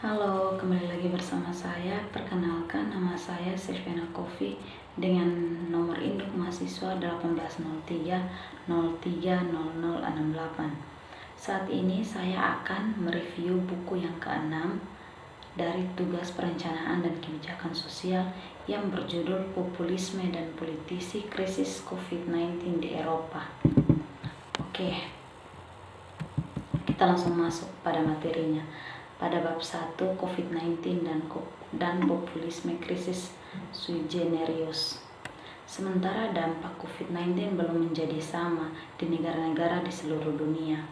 Halo, kembali lagi bersama saya. Perkenalkan, nama saya Silviana Kofi dengan nomor induk mahasiswa 1803030068. Saat ini saya akan mereview buku yang ke-6 dari tugas perencanaan dan kebijakan sosial yang berjudul Populisme dan Politisi Krisis COVID-19 di Eropa. Oke, kita langsung masuk pada materinya. Pada bab 1, COVID-19 dan populisme krisis sui generis. Sementara dampak COVID-19 belum menjadi sama di negara-negara di seluruh dunia.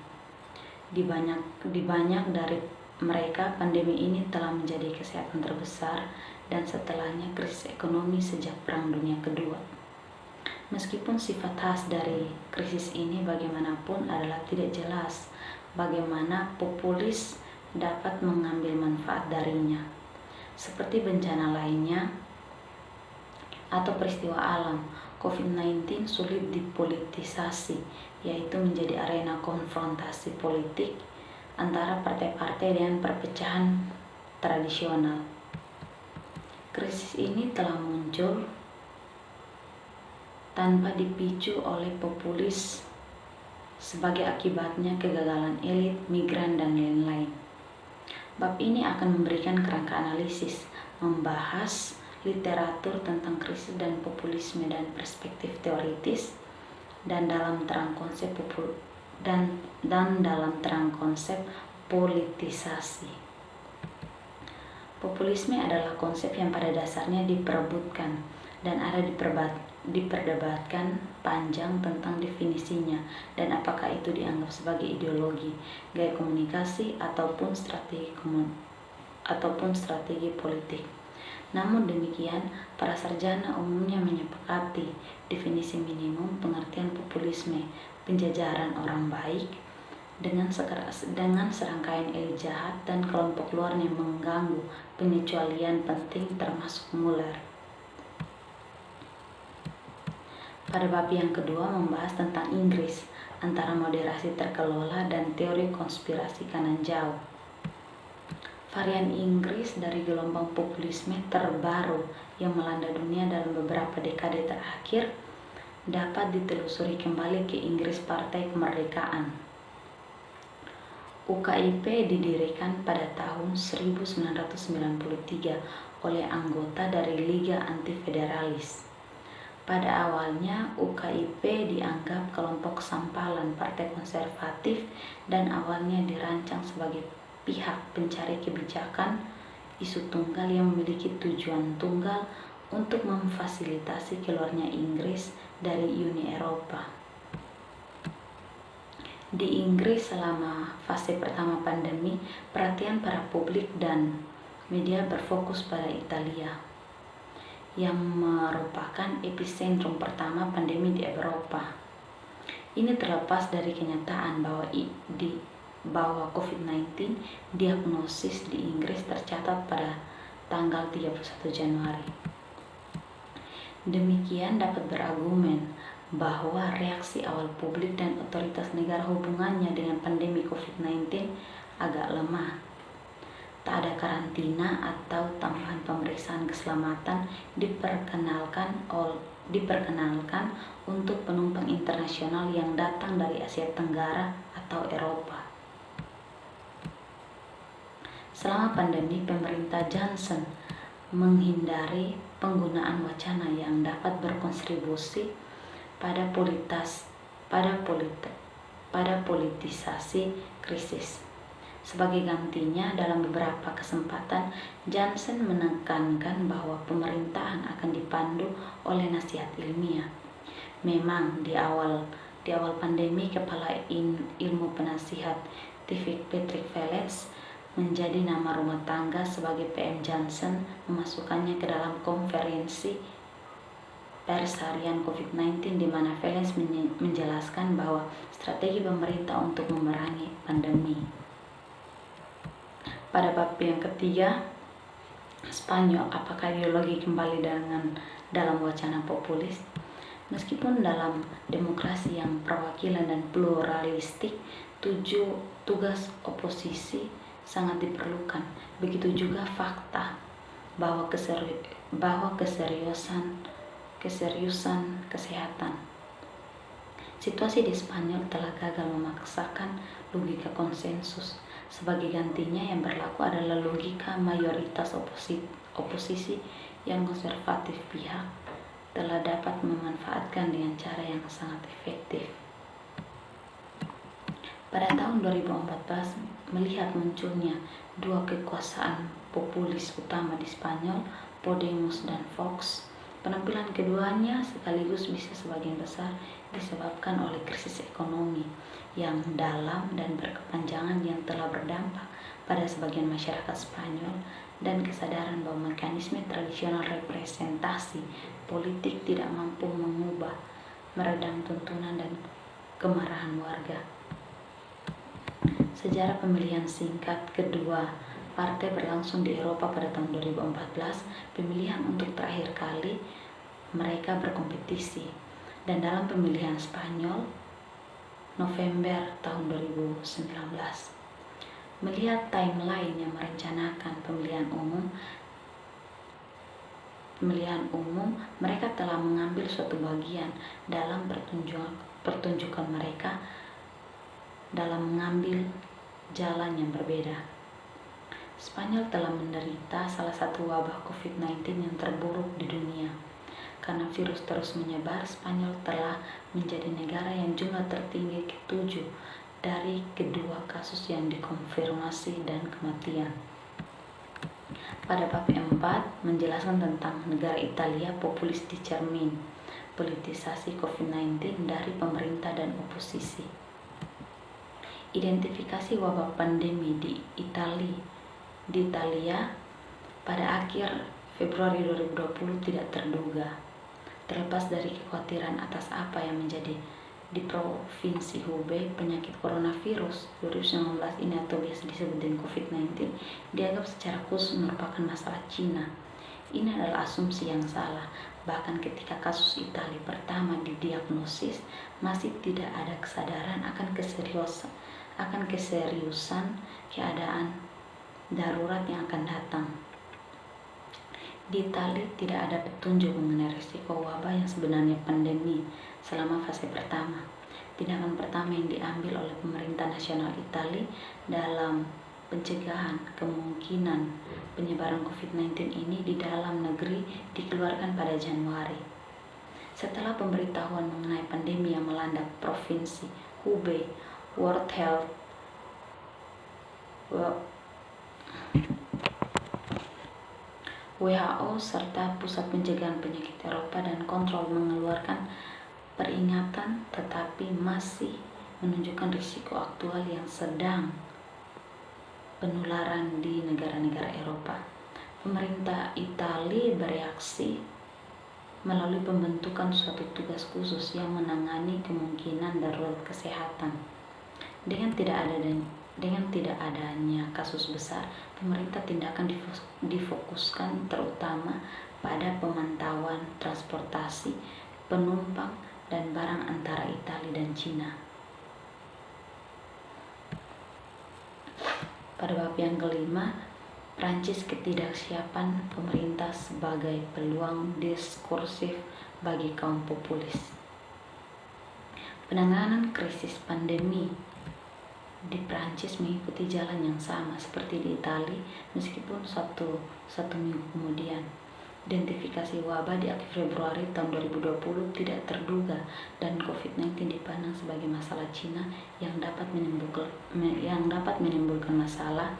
Di banyak dari mereka, pandemi ini telah menjadi kesehatan terbesar dan setelahnya krisis ekonomi sejak Perang Dunia Kedua. Meskipun sifat khas dari krisis ini bagaimanapun adalah tidak jelas bagaimana populis dapat mengambil manfaat darinya. Seperti bencana lainnya atau peristiwa alam, COVID-19 sulit dipolitisasi, yaitu menjadi arena konfrontasi politik antara partai-partai dengan perpecahan tradisional. Krisis ini telah muncul tanpa dipicu oleh populis sebagai akibatnya kegagalan elit, migran, dan lain-lain. Bab ini akan memberikan kerangka analisis, membahas literatur tentang krisis dan populisme dan perspektif teoritis, dan dalam terang konsep politisasi. Populisme adalah konsep yang pada dasarnya diperebutkan dan ada diperdebatkan panjang tentang definisinya dan apakah itu dianggap sebagai ideologi, gaya komunikasi ataupun strategi politik. Namun demikian, para sarjana umumnya menyepakati definisi minimum pengertian populisme, penjajahan orang baik dengan serangkaian elit jahat dan kelompok luar yang mengganggu pengecualian penting termasuk Muller. Pada bab yang kedua membahas tentang Inggris, antara moderasi terkelola dan teori konspirasi kanan jauh. Varian Inggris dari gelombang populisme terbaru yang melanda dunia dalam beberapa dekade terakhir dapat ditelusuri kembali ke Inggris Partai Kemerdekaan. UKIP didirikan pada tahun 1993 oleh anggota dari Liga Anti-Federalis. Pada awalnya, UKIP dianggap kelompok sampalan partai konservatif dan awalnya dirancang sebagai pihak pencari kebijakan isu tunggal yang memiliki tujuan tunggal untuk memfasilitasi keluarnya Inggris dari Uni Eropa. Di Inggris selama fase pertama pandemi, perhatian para publik dan media berfokus pada Italia, yang merupakan epicentrum pertama pandemi di Eropa. Ini terlepas dari kenyataan bahwa COVID-19 diagnosis di Inggris tercatat pada tanggal 31 Januari. Demikian dapat berargumen bahwa reaksi awal publik dan otoritas negara hubungannya dengan pandemi COVID-19 agak lemah. Tak ada karantina atau tambahan pemeriksaan keselamatan diperkenalkan untuk penumpang internasional yang datang dari Asia Tenggara atau Eropa. Selama pandemi, pemerintah Johnson menghindari penggunaan wacana yang dapat berkontribusi pada politisasi krisis. Sebagai gantinya, dalam beberapa kesempatan, Johnson menekankan bahwa pemerintahan akan dipandu oleh nasihat ilmiah. Memang di awal pandemi, Kepala Ilmu Penasihat Patrick Vallance menjadi nama rumah tangga sebagai PM Johnson, memasukkannya ke dalam konferensi pers harian COVID-19 di mana Vallance menjelaskan bahwa strategi pemerintah untuk memerangi pandemi. Pada bab yang ketiga, Spanyol, apakah ideologi kembali dalam wacana populis? Meskipun dalam demokrasi yang perwakilan dan pluralistik, tugas oposisi sangat diperlukan. Begitu juga fakta bahwa keseriusan kesehatan. Situasi di Spanyol telah gagal memaksakan logika konsensus. Sebagai gantinya yang berlaku adalah logika mayoritas oposisi yang konservatif pihak telah dapat memanfaatkan dengan cara yang sangat efektif. Pada tahun 2014, melihat munculnya dua kekuasaan populis utama di Spanyol, Podemos dan Vox, penampilan keduanya sekaligus bisa sebagian besar disebabkan oleh krisis ekonomi yang dalam dan berkepanjangan yang telah berdampak pada sebagian masyarakat Spanyol dan kesadaran bahwa mekanisme tradisional representasi politik tidak mampu mengubah, meredam tuntunan dan kemarahan warga. Sejarah pemilihan singkat kedua partai berlangsung di Eropa pada tahun 2014, pemilihan untuk terakhir kali mereka berkompetisi, dan dalam pemilihan Spanyol November tahun 2019. Melihat timeline yang merencanakan pemilihan umum, mereka telah mengambil suatu bagian dalam pertunjukan mereka dalam mengambil jalan yang berbeda. Spanyol telah menderita salah satu wabah COVID-19 yang terburuk di dunia. Karena virus terus menyebar, Spanyol telah menjadi negara yang jumlah tertinggi ke-7 dari kedua kasus yang dikonfirmasi dan kematian. Pada bab 4 menjelaskan tentang negara Italia populis di cermin politisasi COVID-19 dari pemerintah dan oposisi. Identifikasi wabah pandemi di Italia pada akhir Februari 2020 tidak terduga. Terlepas dari kekhawatiran atas apa yang menjadi di Provinsi Hubei, penyakit coronavirus 2019 ini atau biasa disebut dengan COVID-19 dianggap secara khusus merupakan masalah Cina. Ini adalah asumsi yang salah. Bahkan ketika kasus Italia pertama didiagnosis, masih tidak ada kesadaran akan keseriusan keadaan darurat yang akan datang. Di Italia tidak ada petunjuk mengenai risiko wabah yang sebenarnya pandemi selama fase pertama. Tindakan pertama yang diambil oleh pemerintah nasional Italia dalam pencegahan kemungkinan penyebaran COVID-19 ini di dalam negeri dikeluarkan pada Januari. Setelah pemberitahuan mengenai pandemi yang melanda Provinsi Hubei, World Health WHO serta Pusat Pencegahan Penyakit Eropa dan Kontrol mengeluarkan peringatan, tetapi masih menunjukkan risiko aktual yang sedang penularan di negara-negara Eropa. Pemerintah Italia bereaksi melalui pembentukan suatu tugas khusus yang menangani kemungkinan darurat kesehatan. Dengan tidak adanya kasus besar, pemerintah tindakan difokuskan terutama pada pemantauan transportasi penumpang dan barang antara Italia dan Cina. Pada bab yang kelima, Prancis ketidaksiapan pemerintah sebagai peluang diskursif bagi kaum populis. Penanganan krisis pandemi di Prancis mengikuti jalan yang sama seperti di Italia, meskipun satu minggu kemudian. Identifikasi wabah di akhir Februari tahun 2020 tidak terduga dan COVID-19 dipandang sebagai masalah Cina yang dapat menimbulkan masalah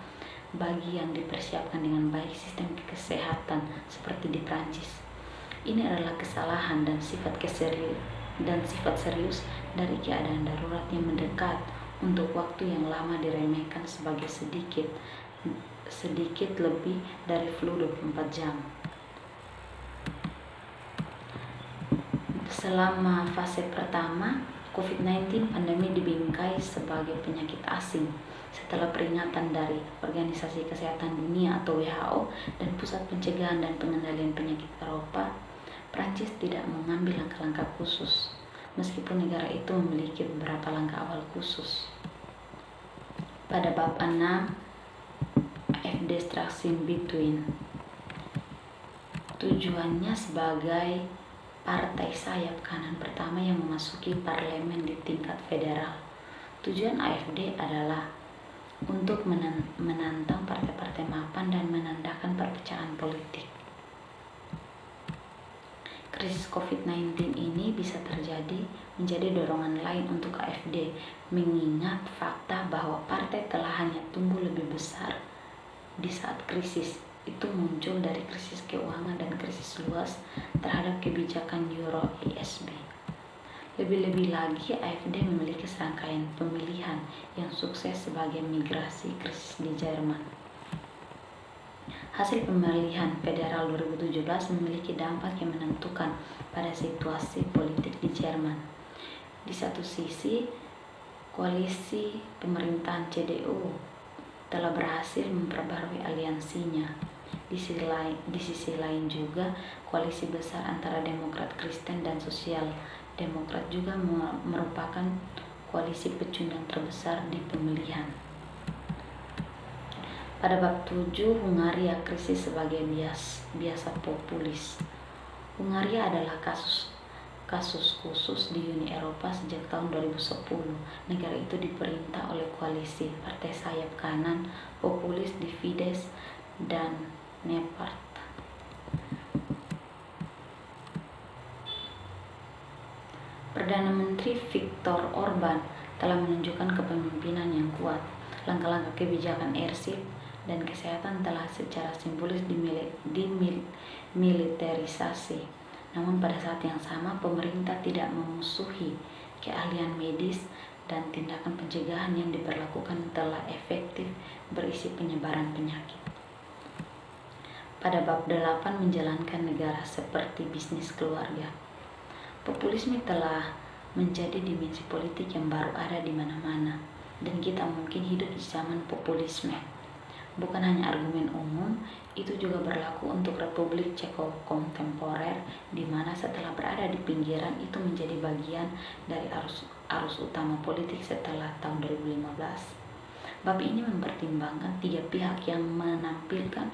bagi yang dipersiapkan dengan baik sistem kesehatan seperti di Prancis. Ini adalah kesalahan dan sifat serius dari keadaan darurat yang mendekat untuk waktu yang lama diremehkan sebagai sedikit lebih dari flu 24 jam. Selama fase pertama, COVID-19 pandemi dibingkai sebagai penyakit asing. Setelah peringatan dari Organisasi Kesehatan Dunia atau WHO dan Pusat Pencegahan dan Pengendalian Penyakit Eropa, Prancis tidak mengambil langkah-langkah khusus, meskipun negara itu memiliki beberapa langkah awal khusus. Pada bab 6 Distraction Between. Tujuannya sebagai partai sayap kanan pertama yang memasuki parlemen di tingkat federal. Tujuan AfD adalah untuk menantang partai-partai mapan dan menandakan perpecahan politik. Krisis COVID-19 ini bisa menjadi dorongan lain untuk AfD, mengingat fakta bahwa partai telah hanya tumbuh lebih besar di saat krisis itu muncul dari krisis keuangan dan krisis luas terhadap kebijakan Euro ESB. Lebih-lebih lagi, AfD memiliki serangkaian pemilihan yang sukses sebagai migrasi krisis di Jerman. Hasil pemilihan federal 2017 memiliki dampak yang menentukan pada situasi politik di Jerman. Di satu sisi, koalisi pemerintahan CDU telah berhasil memperbarui aliansinya. Di sisi lain juga, koalisi besar antara Demokrat Kristen dan Sosial Demokrat juga merupakan koalisi pecundang terbesar di pemilihan. Pada bab 7, Hungaria krisis sebagai biasa populis. Hungaria adalah kasus khusus di Uni Eropa sejak tahun 2010. Negara itu diperintah oleh koalisi partai sayap kanan populis di Fidesz dan Nepart. Perdana Menteri Viktor Orban telah menunjukkan kepemimpinan yang kuat. Langkah-langkah kebijakan arsip dan kesehatan telah secara simbolis dimiliterisasi. Namun pada saat yang sama, pemerintah tidak memusuhi keahlian medis dan tindakan pencegahan yang diberlakukan telah efektif berisi penyebaran penyakit. Pada bab 8, menjalankan negara seperti bisnis keluarga. Populisme telah menjadi dimensi politik yang baru ada di mana-mana, dan kita mungkin hidup di zaman populisme. Bukan hanya argumen umum, itu juga berlaku untuk Republik Ceko kontemporer, di mana setelah berada di pinggiran itu menjadi bagian dari arus utama politik setelah tahun 2015. Bab ini mempertimbangkan 3 pihak yang menampilkan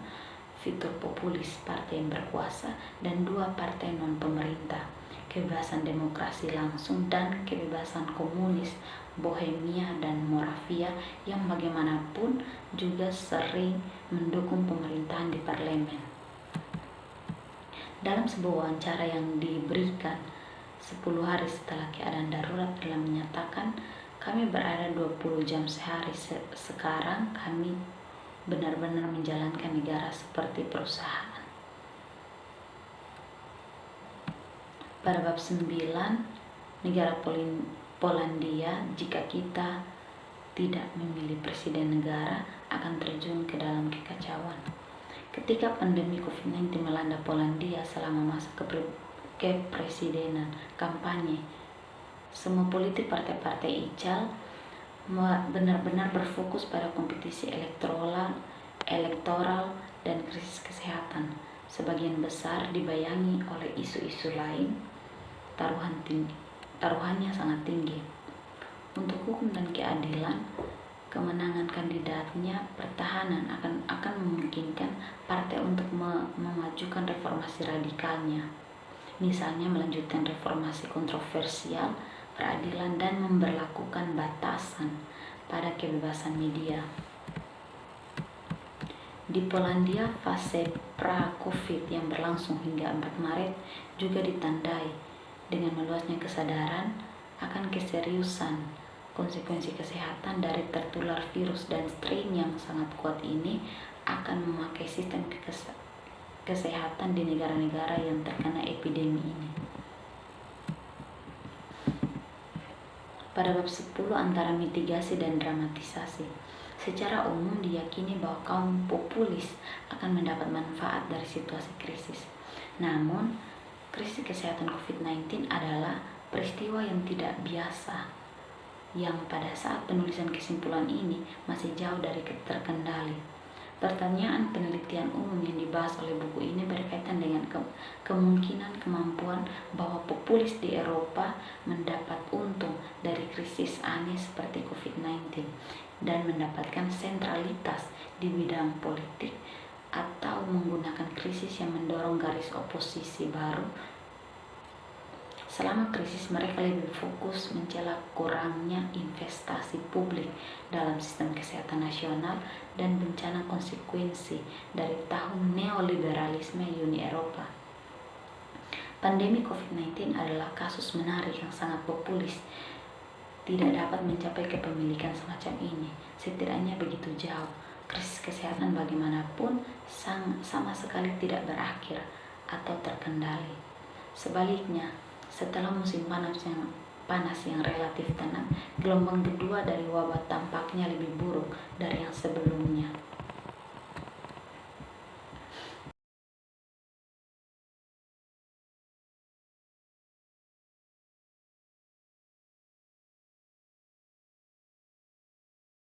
fitur populis, partai yang berkuasa, dan 2 partai non-pemerintah, kebebasan demokrasi langsung dan kebebasan komunis, Bohemia dan Moravia yang bagaimanapun juga sering mendukung pemerintahan di parlemen. Dalam sebuah wawancara yang diberikan 10 hari setelah keadaan darurat telah menyatakan, kami berada 20 jam sehari, sekarang kami benar-benar menjalankan negara seperti perusahaan. Pada bab 9, negara Polandia, jika kita tidak memilih presiden negara, akan terjun ke dalam kekacauan. Ketika pandemi COVID-19 melanda Polandia selama masa kepresidenan kampanye, semua politik partai-partai ical benar-benar berfokus pada kompetisi elektoral dan krisis kesehatan. Sebagian besar dibayangi oleh isu-isu lain, taruhannya sangat tinggi. Untuk hukum dan keadilan, kemenangan kandidatnya pertahanan akan memungkinkan partai untuk memajukan reformasi radikalnya. Misalnya melanjutkan reformasi kontroversial, peradilan, dan memberlakukan batasan pada kebebasan media. Di Polandia, fase pra-COVID yang berlangsung hingga 4 Maret juga ditandai dengan meluasnya kesadaran akan keseriusan konsekuensi kesehatan dari tertular virus, dan strain yang sangat kuat ini akan memakai sistem kesehatan di negara-negara yang terkena epidemi ini. Pada bab 10, antara mitigasi dan dramatisasi. Secara umum diyakini bahwa kaum populis akan mendapat manfaat dari situasi krisis. Namun, krisis kesehatan COVID-19 adalah peristiwa yang tidak biasa, yang pada saat penulisan kesimpulan ini masih jauh dari terkendali. Pertanyaan penelitian umum yang dibahas oleh buku ini berkaitan dengan kemungkinan kemampuan bahwa populis di Eropa mendapat untung dari krisis aneh seperti COVID-19 dan mendapatkan sentralitas di bidang politik, atau menggunakan krisis yang mendorong garis oposisi baru. Selama krisis, mereka lebih fokus mencela kurangnya investasi publik dalam sistem kesehatan nasional dan bencana konsekuensi dari tahun neoliberalisme Uni Eropa. Pandemi COVID-19 adalah kasus menarik yang sangat populis. Tidak dapat mencapai kepemilikan semacam ini, setidaknya begitu jauh. Krisis kesehatan bagaimanapun sama sekali tidak berakhir atau terkendali. Sebaliknya, setelah musim panas yang relatif tenang, gelombang kedua dari wabah tampak